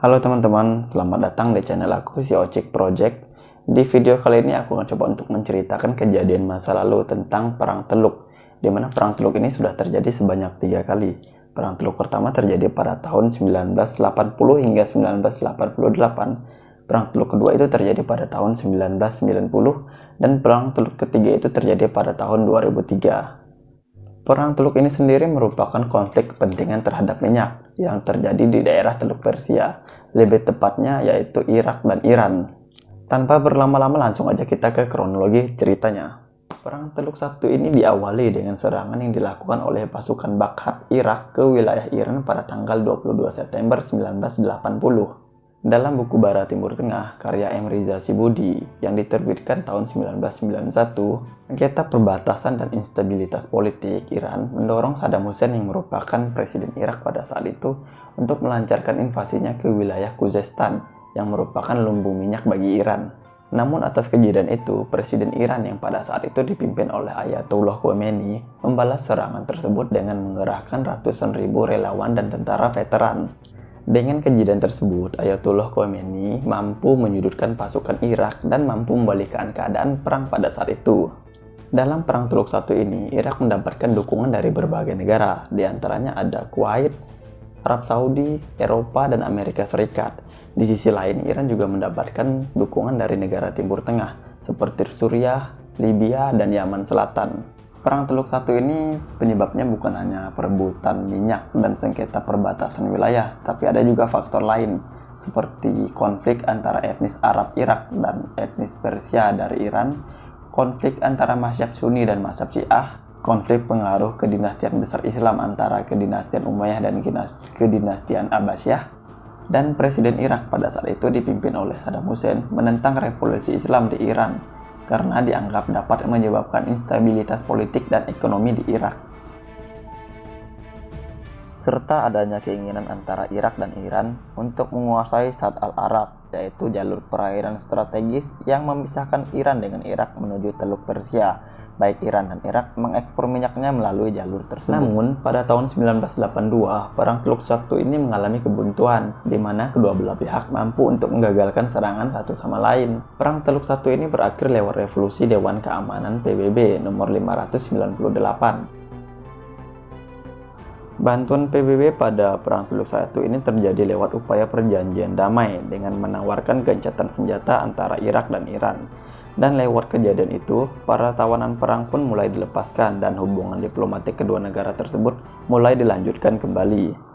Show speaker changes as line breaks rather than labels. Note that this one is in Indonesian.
Halo teman-teman, selamat datang di channel aku, si Ocek Project. Di video kali ini aku akan coba untuk menceritakan kejadian masa lalu tentang Perang Teluk, di mana Perang Teluk ini sudah terjadi sebanyak 3 kali. Perang Teluk pertama terjadi pada tahun 1980 hingga 1988. Perang Teluk kedua itu terjadi pada tahun 1990, dan Perang Teluk ketiga itu terjadi pada tahun 2003. Perang Teluk ini sendiri merupakan konflik kepentingan terhadap minyak yang terjadi di daerah Teluk Persia, lebih tepatnya yaitu Irak dan Iran. Tanpa berlama-lama langsung aja kita ke kronologi ceritanya. Perang Teluk I ini diawali dengan serangan yang dilakukan oleh pasukan Baghdad Irak ke wilayah Iran pada tanggal 22 September 1980. Dalam buku Bara Timur Tengah, karya M. Riza Sibudi yang diterbitkan tahun 1991, sengketa perbatasan dan instabilitas politik Iran mendorong Saddam Hussein yang merupakan presiden Irak pada saat itu untuk melancarkan invasinya ke wilayah Khuzestan yang merupakan lumbung minyak bagi Iran. Namun atas kejadian itu, presiden Iran yang pada saat itu dipimpin oleh Ayatollah Khomeini membalas serangan tersebut dengan mengerahkan ratusan ribu relawan dan tentara veteran. Dengan kejadian tersebut, Ayatollah Khomeini mampu menyudutkan pasukan Irak dan mampu membalikkan keadaan perang pada saat itu. Dalam Perang Teluk I ini, Irak mendapatkan dukungan dari berbagai negara, di antaranya ada Kuwait, Arab Saudi, Eropa, dan Amerika Serikat. Di sisi lain, Iran juga mendapatkan dukungan dari negara Timur Tengah, seperti Suriah, Libya, dan Yaman Selatan. Perang Teluk I ini penyebabnya bukan hanya perebutan minyak dan sengketa perbatasan wilayah, tapi ada juga faktor lain, seperti konflik antara etnis Arab Irak dan etnis Persia dari Iran, konflik antara mazhab Sunni dan mazhab Syiah, konflik pengaruh kedinastian besar Islam antara kedinastian Umayyah dan kedinastian Abbasiyah, dan Presiden Irak pada saat itu dipimpin oleh Saddam Hussein menentang revolusi Islam di Iran karena dianggap dapat menyebabkan instabilitas politik dan ekonomi di Irak. Serta adanya keinginan antara Irak dan Iran untuk menguasai Shat al-Arab, yaitu jalur perairan strategis yang memisahkan Iran dengan Irak menuju Teluk Persia. Baik Iran dan Irak mengekspor minyaknya melalui jalur tersebut. Namun, pada tahun 1982, Perang Teluk I ini mengalami kebuntuan, di mana kedua belah pihak mampu untuk menggagalkan serangan satu sama lain. Perang Teluk I ini berakhir lewat revolusi Dewan Keamanan PBB nomor 598. Bantuan PBB pada Perang Teluk I ini terjadi lewat upaya perjanjian damai dengan menawarkan gencatan senjata antara Irak dan Iran. Dan lewat kejadian itu, para tawanan perang pun mulai dilepaskan dan hubungan diplomatik kedua negara tersebut mulai dilanjutkan kembali.